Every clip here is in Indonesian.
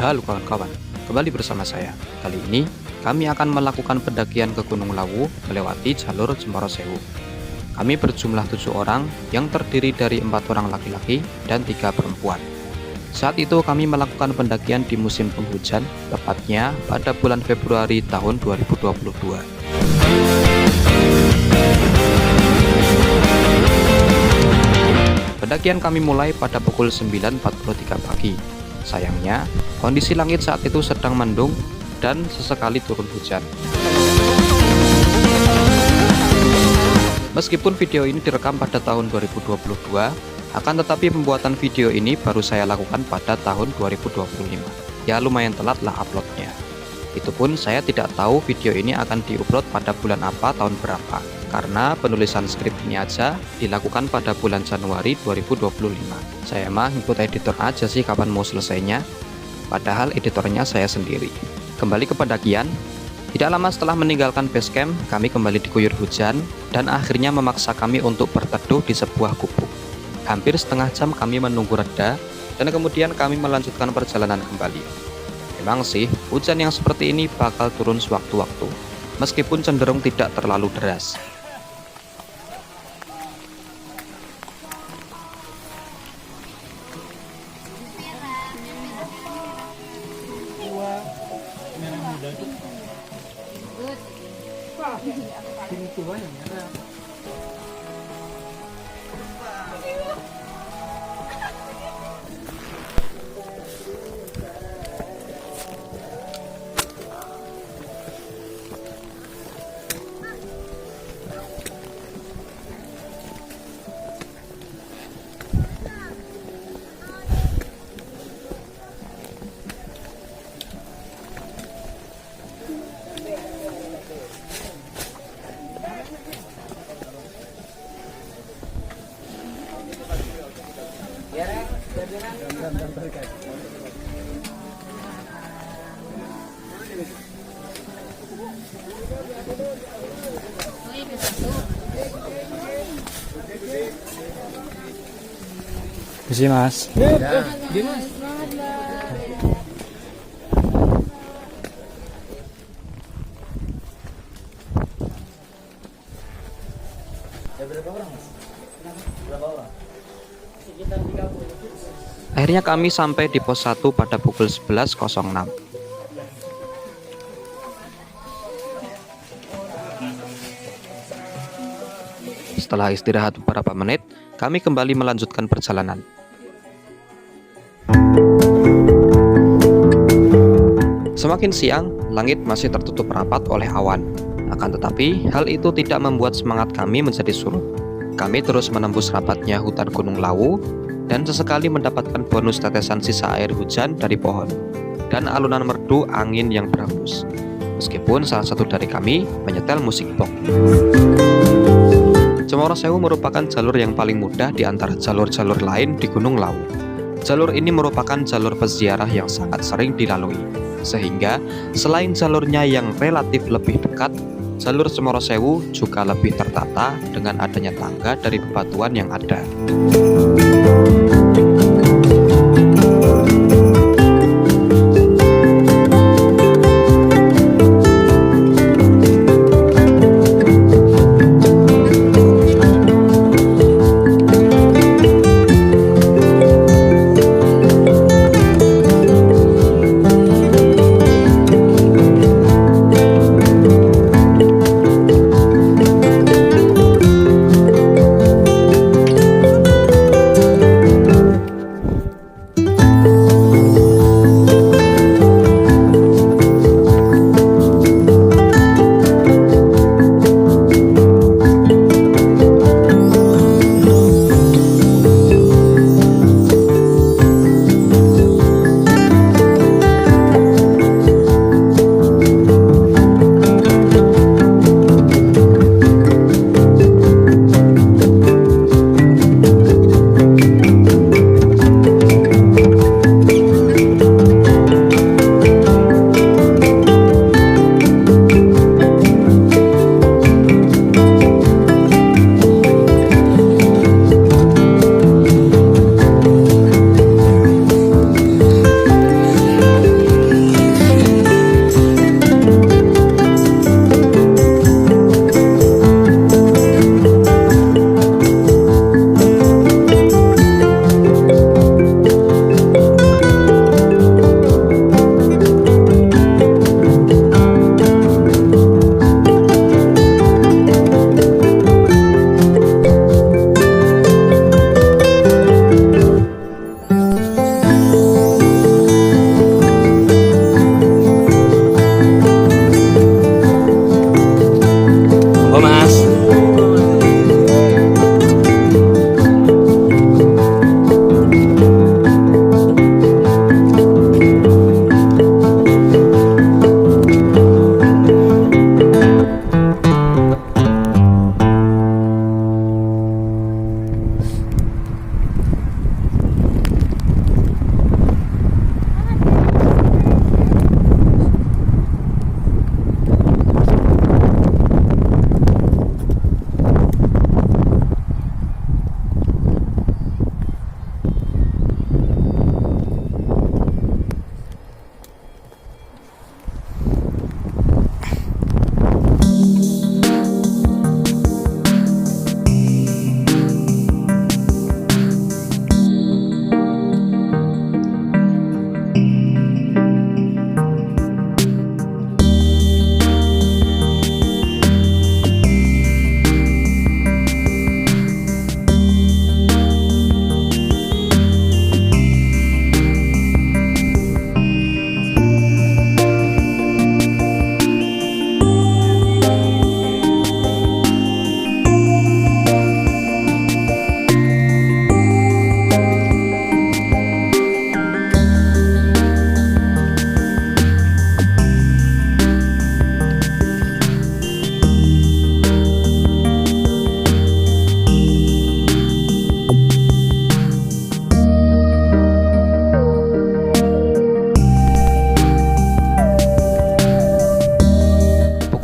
Halo kawan-kawan, kembali bersama saya. Kali ini kami akan melakukan pendakian ke Gunung Lawu melewati jalur Cemoro Sewu. Kami berjumlah 7 orang yang terdiri dari 4 orang laki-laki dan 3 perempuan. Saat itu kami melakukan pendakian di musim penghujan, tepatnya pada bulan Februari tahun 2022. Pendakian kami mulai pada pukul 9.43 pagi. Sayangnya, kondisi langit saat itu sedang mendung dan sesekali turun hujan. Meskipun video ini direkam pada tahun 2022, akan tetapi pembuatan video ini baru saya lakukan pada tahun 2025. Ya lumayan telat lah uploadnya. Itu pun saya tidak tahu video ini akan diupload pada bulan apa tahun berapa, karena penulisan skrip ini aja dilakukan pada bulan Januari 2025. Saya mah ngikut editor aja sih kapan mau selesainya, padahal editornya saya sendiri. Kembali ke pendakian, tidak lama setelah meninggalkan base camp, kami kembali diguyur hujan dan akhirnya memaksa kami untuk berteduh di sebuah gubuk. Hampir setengah jam kami menunggu reda dan kemudian kami melanjutkan perjalanan kembali. Memang sih, hujan yang seperti ini bakal turun sewaktu-waktu, meskipun cenderung tidak terlalu deras. Isi mas. Akhirnya kami sampai di pos 1 pada pukul 11.06. Setelah istirahat beberapa menit, kami kembali melanjutkan perjalanan. Semakin siang, langit masih tertutup rapat oleh awan. Akan tetapi, hal itu tidak membuat semangat kami menjadi surut. Kami terus menembus rapatnya hutan Gunung Lawu dan sesekali mendapatkan bonus tetesan sisa air hujan dari pohon dan alunan merdu angin yang berhembus. Meskipun salah satu dari kami menyetel musik box. Cemoro Sewu merupakan jalur yang paling mudah di antara jalur-jalur lain di Gunung Lawu. Jalur ini merupakan jalur peziarah yang sangat sering dilalui, sehingga selain jalurnya yang relatif lebih dekat, jalur Cemoro Sewu juga lebih tertata dengan adanya tangga dari bebatuan yang ada.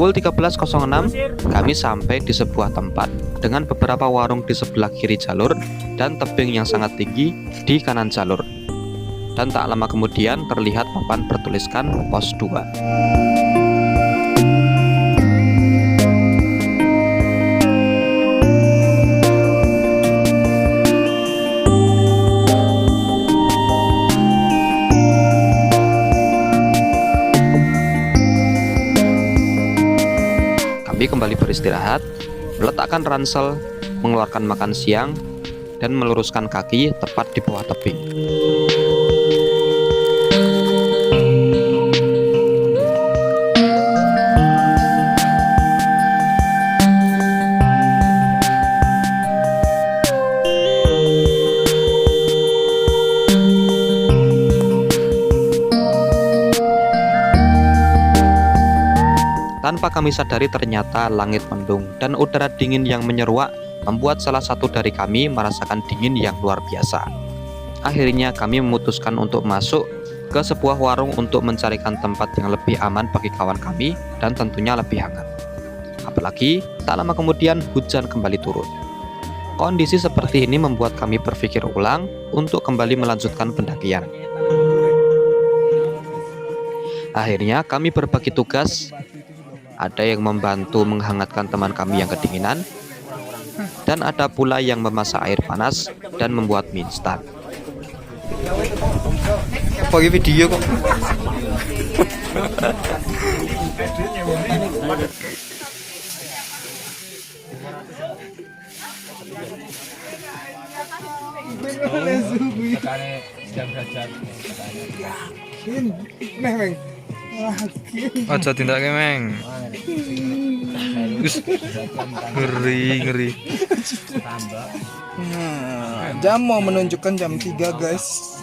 Pukul 13.06 kami sampai di sebuah tempat dengan beberapa warung di sebelah kiri jalur dan tebing yang sangat tinggi di kanan jalur. Dan tak lama kemudian terlihat papan bertuliskan pos 2. Kami kembali beristirahat, meletakkan ransel, mengeluarkan makan siang, dan meluruskan kaki tepat di bawah tebing. Tanpa kami sadari ternyata langit mendung dan udara dingin yang menyeruak membuat salah satu dari kami merasakan dingin yang luar biasa. Akhirnya kami memutuskan untuk masuk ke sebuah warung untuk mencarikan tempat yang lebih aman bagi kawan kami dan tentunya lebih hangat. Apalagi tak lama kemudian hujan kembali turun. Kondisi seperti ini membuat kami berpikir ulang untuk kembali melanjutkan pendakian. Akhirnya kami berbagi tugas. Ada yang membantu menghangatkan teman kami yang kedinginan, dan ada pula yang memasak air panas dan membuat mie instan. Pakai video kok. Aja tindak meng. Ngeri. Nah, jam mau menunjukkan jam 3 guys.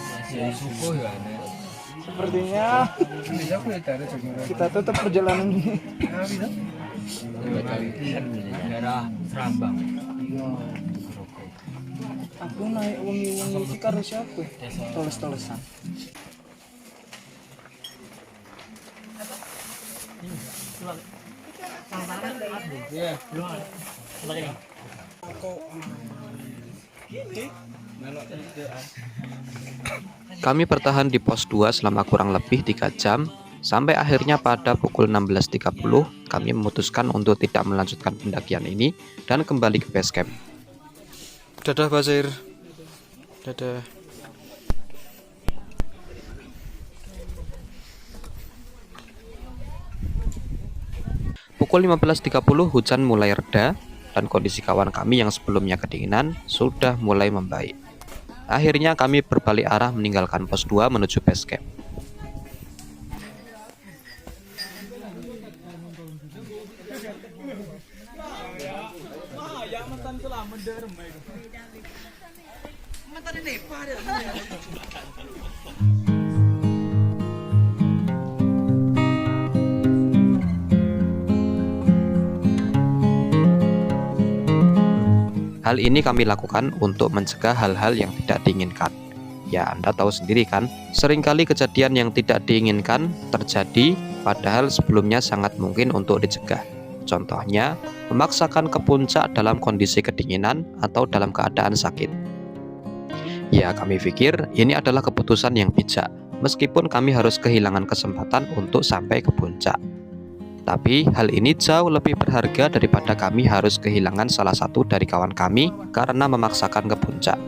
Sepertinya kita tutup perjalanan ini. Aku naik wangi-wangi iki karo siapa? Toles-tolesan. Kami bertahan di pos 2 selama kurang lebih 3 jam, sampai akhirnya pada pukul 16.30 kami memutuskan untuk tidak melanjutkan pendakian ini dan kembali ke base camp. Dadah Basir. Dadah. Pukul 15.30 hujan mulai reda dan kondisi kawan kami yang sebelumnya kedinginan sudah mulai membaik. Akhirnya kami berbalik arah meninggalkan pos 2 menuju base camp. Hal ini kami lakukan untuk mencegah hal-hal yang tidak diinginkan. Ya, Anda tahu sendiri kan, seringkali kejadian yang tidak diinginkan terjadi, padahal sebelumnya sangat mungkin untuk dicegah. Contohnya, memaksakan ke puncak dalam kondisi kedinginan atau dalam keadaan sakit. Ya, kami pikir ini adalah keputusan yang bijak, meskipun kami harus kehilangan kesempatan untuk sampai ke puncak. Tapi hal ini jauh lebih berharga daripada kami harus kehilangan salah satu dari kawan kami karena memaksakan ke puncak.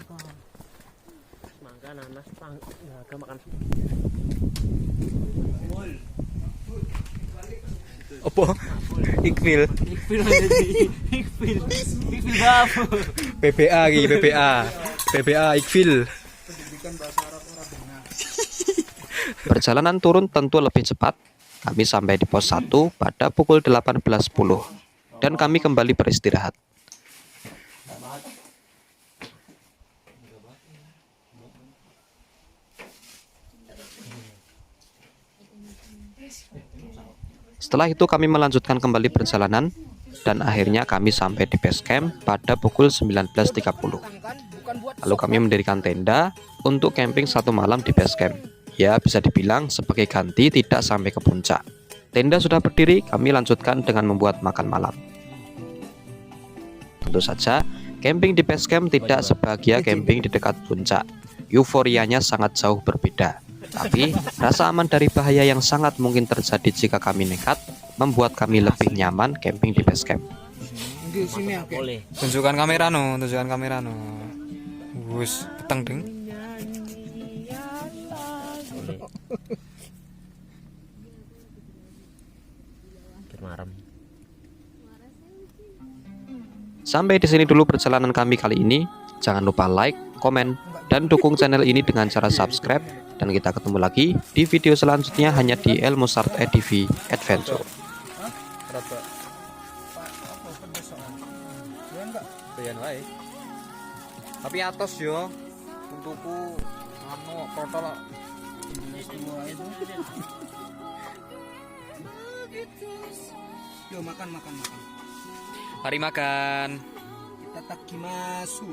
Makan nanas makan. Apa? Ikfil. Ikfil apa? PPA iki, PPA. PPA Ikfil. Perjalanan turun tentu lebih cepat. Kami sampai di pos 1 pada pukul 18.10 dan kami kembali beristirahat. Setelah itu kami melanjutkan kembali perjalanan dan akhirnya kami sampai di base camp pada pukul 19.30. Lalu kami mendirikan tenda untuk camping 1 malam di base camp. Ya, bisa dibilang sebagai ganti tidak sampai ke puncak. Tenda sudah berdiri, kami lanjutkan dengan membuat makan malam. Tentu saja, camping di base camp tidak sebahagia camping di dekat puncak. Euforianya sangat jauh berbeda. Tapi, rasa aman dari bahaya yang sangat mungkin terjadi jika kami nekat, membuat kami lebih nyaman camping di base camp. Boleh. Tunjukkan kamera no. Wus, peteng ding. Marem. Sampai di sini dulu perjalanan kami kali ini. Jangan lupa like, komen, dan dukung channel ini dengan cara subscribe. Dan kita ketemu lagi di video selanjutnya hanya di El Musart EDV Adventure. Tapi atas yo. Untukku anu protol. Yo makan. Mari makan. Kita takimasu.